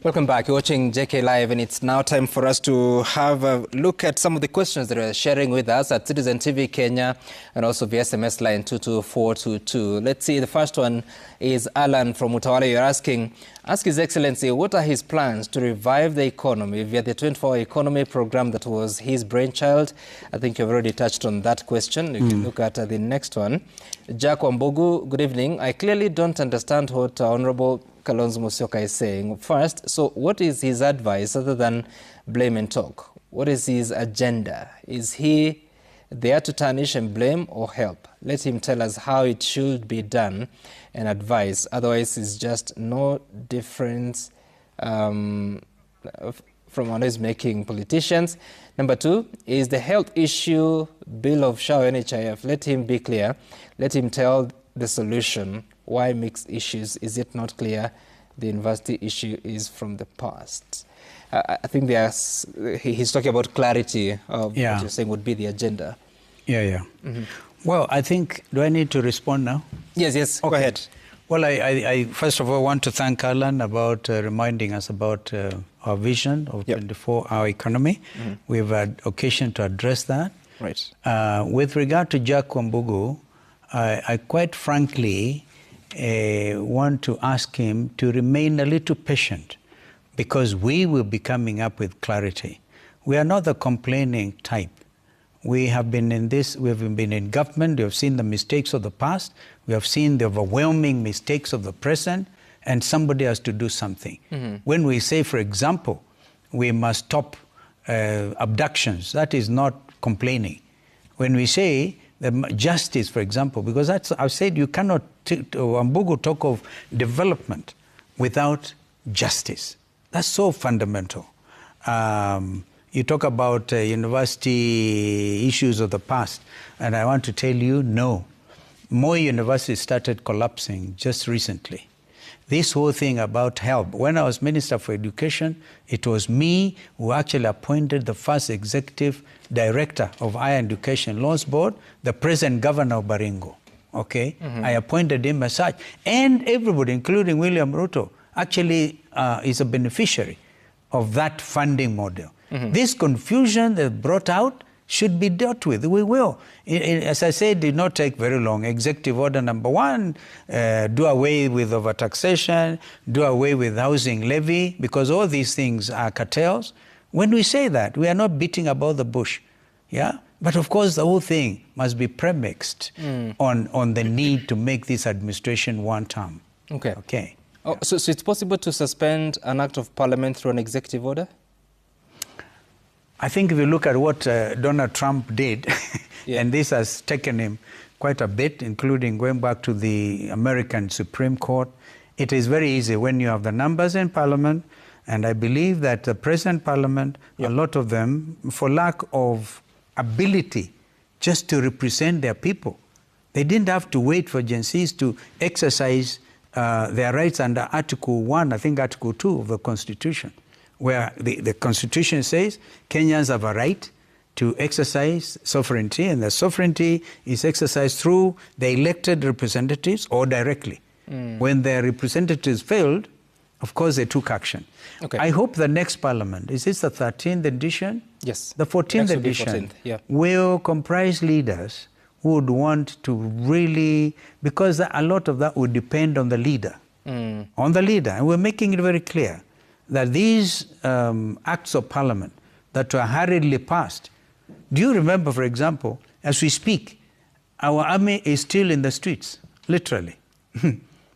Welcome back. You're watching JK Live, and it's now time for us to have a look at some of the questions that are sharing with us at Citizen TV Kenya and also the SMS line 22422. Let's see, the first one is Alan from Utawala. You're asking, ask His Excellency, what are his plans to revive the economy via the 24-hour economy program that was his brainchild? I think you've already touched on that question. You can look at the next one. Jack Wambugu, good evening. I clearly don't understand what Honorable Kalonzo Musyoka is saying. First, so what is his advice other than blame and talk? What is his agenda? Is he there to tarnish and blame or help? Let him tell us how it should be done and advise. Otherwise, it's just no difference from noise-making politicians. Number two, is the health issue bill of Shao NHIF. Let him be clear. Let him tell the solution. Why mix issues? Is it not clear the university issue is from the past? I think he's talking about clarity of what you're saying would be the agenda. Well, I think, do I need to respond now? Yes, okay. Go ahead. Well, I first of all want to thank Alan about reminding us about our vision of 24-hour economy. We've had occasion to address that. Right. With regard to Jack Wambugu, I quite frankly want to ask him to remain a little patient because we will be coming up with clarity. We are not the complaining type. We have been in this, we have been in government, we have seen the mistakes of the past, we have seen the overwhelming mistakes of the present, and somebody has to do something. When we say, for example, we must stop abductions, that is not complaining. When we say the justice, for example, because that's, I've said you cannot, Wambugu talk of development without justice. That's so fundamental. You talk about university issues of the past, and I want to tell you, no. More universities started collapsing just recently. This whole thing about help, when I was Minister for Education, it was me who actually appointed the first executive director of Higher Education Loans Board, the present governor of Baringo. Okay? I appointed him as such. And everybody, including William Ruto, actually is a beneficiary of that funding model. This confusion that brought out should be dealt with. We will. As I said, it did not take very long. Executive Order number 1, do away with overtaxation, do away with housing levy, because all these things are cartels. When we say that, we are not beating about the bush. Yeah? But of course, the whole thing must be premixed on the need to make this administration one term. Okay. Oh, so it's possible to suspend an act of parliament through an executive order? I think if you look at what Donald Trump did, and this has taken him quite a bit, including going back to the American Supreme Court, it is very easy when you have the numbers in Parliament, and I believe that the present Parliament, a lot of them, for lack of ability just to represent their people, they didn't have to wait for Gen Zs to exercise their rights under Article 1, I think Article 2 of the Constitution, where the Constitution says Kenyans have a right to exercise sovereignty, and the sovereignty is exercised through the elected representatives or directly. When their representatives failed, of course they took action. I hope the next Parliament, is this the 13th edition? Yes. The 14th edition will comprise leaders who would want to really, because a lot of that would depend on the leader. On the leader. And we're making it very clear that these acts of parliament that were hurriedly passed, do you remember, for example, as we speak, our army is still in the streets, literally,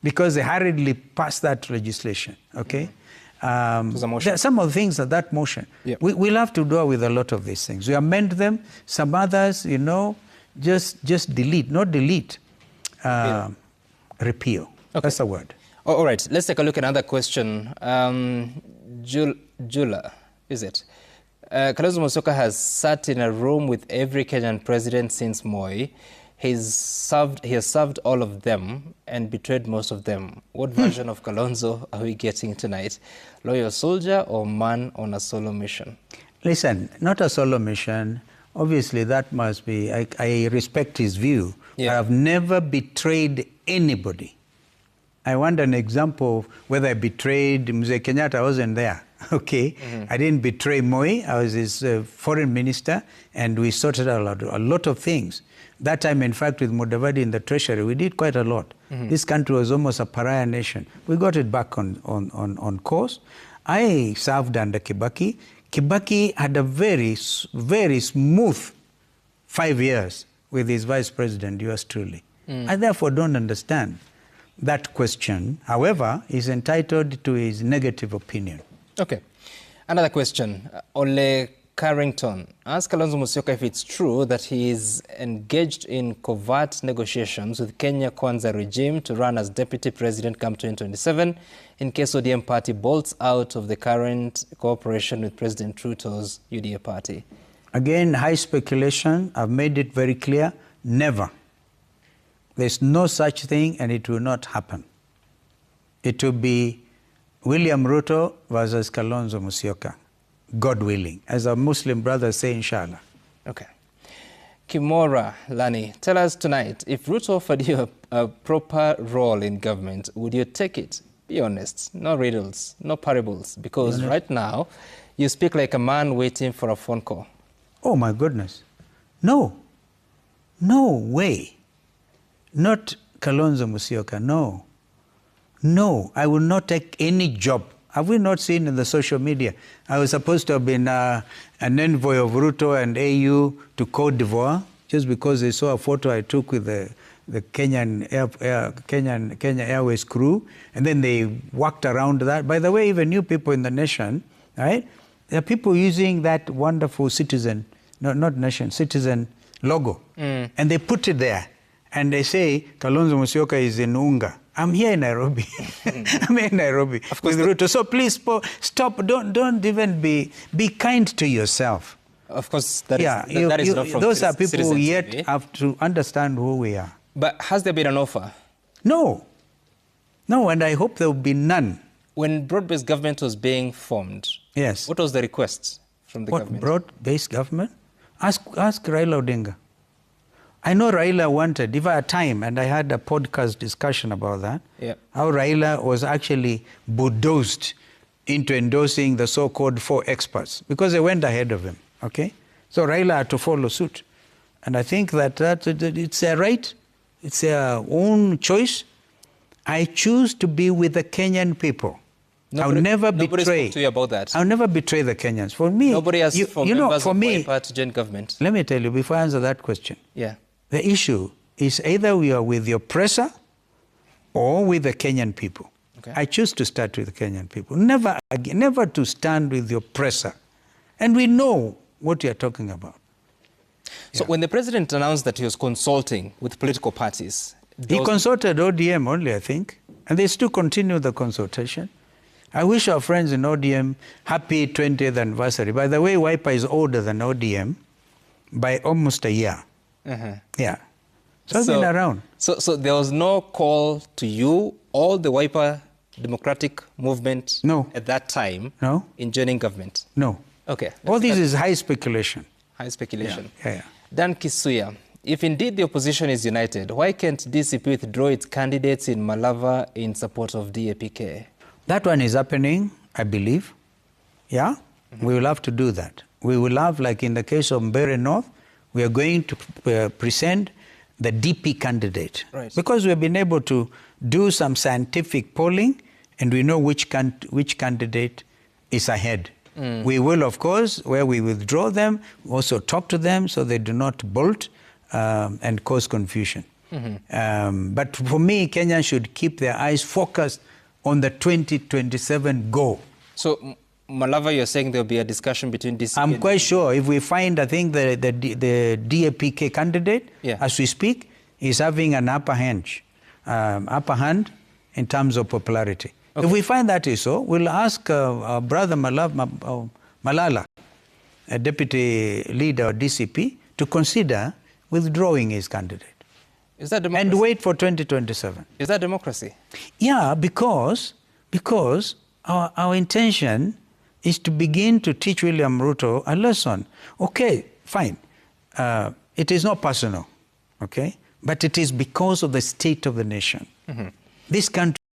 because they hurriedly passed that legislation, okay? There are some of the things of that motion. We'll have to do with a lot of these things. We amend them, some others, you know, just delete, not delete, repeal. That's the word. All right, let's take a look at another question. Jula, is it? Kalonzo Musyoka has sat in a room with every Kenyan president since Moi. He has served all of them and betrayed most of them. What version of Kalonzo are we getting tonight? Loyal soldier or man on a solo mission? Listen, not a solo mission. Obviously, that must be, I respect his view. I have never betrayed anybody. I want an example of whether I betrayed Mzee Kenyatta. I wasn't there. Okay, I didn't betray Moi. I was his foreign minister, and we sorted out a lot of things. That time, in fact, with Mudavadi in the treasury, we did quite a lot. This country was almost a pariah nation. We got it back on course. I served under Kibaki. Kibaki had a very, very smooth 5 years with his vice president, yours truly. I therefore don't understand that question. However, he's entitled to his negative opinion. Okay. Another question. Ole Carrington, ask Kalonzo Musyoka if it's true that he is engaged in covert negotiations with Kenya Kwanza regime to run as deputy president come 2027 in case ODM party bolts out of the current cooperation with President Ruto's UDA party. Again, high speculation. I've made it very clear. Never. There's no such thing, and it will not happen. It will be William Ruto versus Kalonzo Musyoka, God willing. As our Muslim brothers say, inshallah. Okay. Kimora Lani, tell us tonight, if Ruto offered you a proper role in government, would you take it? Be honest. No riddles, no parables. Because right now, you speak like a man waiting for a phone call. Oh, my goodness. No. No way. Not Kalonzo Musyoka, no. No, I will not take any job. Have we not seen in the social media? I was supposed to have been an envoy of Ruto and AU to Cote d'Ivoire just because they saw a photo I took with the Kenya Airways crew, and then they walked around that. By the way, even new people in the nation, right? There are people using that wonderful citizen logo, and they put it there, and they say Kalonzo Musyoka is in Unga. I'm here in Nairobi. I'm here in Nairobi with Ruto. So please stop. Don't even be kind to yourself. Of course, that is not from those are people Citizen who yet TV. have to understand who we are. But has there been an offer? No. No, and I hope there will be none. When broad-based government was being formed, yes, what was the request from the government? Broad-based government? Ask Raila Odinga. I know Raila wanted, if I had time, and I had a podcast discussion about that, how Raila was actually bulldozed into endorsing the so-called 4 experts because they went ahead of him, okay? So Raila had to follow suit. And I think that it's a right, it's their own choice. I choose to be with the Kenyan people. I'll never betray. Nobody spoke to you about that. I'll never betray the Kenyans. For me, nobody has members of Wiper to join government. Let me tell you before I answer that question. Yeah. The issue is either we are with the oppressor or with the Kenyan people. Okay. I choose to start with the Kenyan people. Never to stand with the oppressor. And we know what you're talking about. So when the president announced that he was consulting with political parties... He consulted ODM only, I think. And they still continue the consultation. I wish our friends in ODM happy 20th anniversary. By the way, Wiper is older than ODM by almost a year. Yeah. So I've been around. So there was no call to you, all the Wiper Democratic movement at that time in joining government? No. Okay. All this is high speculation. High speculation. Yeah. Dan Kisuya, if indeed the opposition is united, why can't DCP withdraw its candidates in Malava in support of DAPK? That one is happening, I believe. Yeah? We will have to do that. We will have, like in the case of Mbeere North, we are going to present the DP candidate. Right. Because we have been able to do some scientific polling and we know which candidate is ahead. We will, of course, where we withdraw them, also talk to them so they do not bolt and cause confusion. But for me, Kenyans should keep their eyes focused on the 2027 goal. So, Malava, you're saying there'll be a discussion between DCP I'm quite sure. If we find, I think the DAPK candidate, as we speak, is having an upper hand in terms of popularity. Okay. If we find that is so, we'll ask our brother Malala, a deputy leader of DCP, to consider withdrawing his candidate. Is that democracy? And wait for 2027. Is that democracy? Yeah, because our intention is to begin to teach William Ruto a lesson. Okay, fine. It is not personal, okay? But it is because of the state of the nation. This country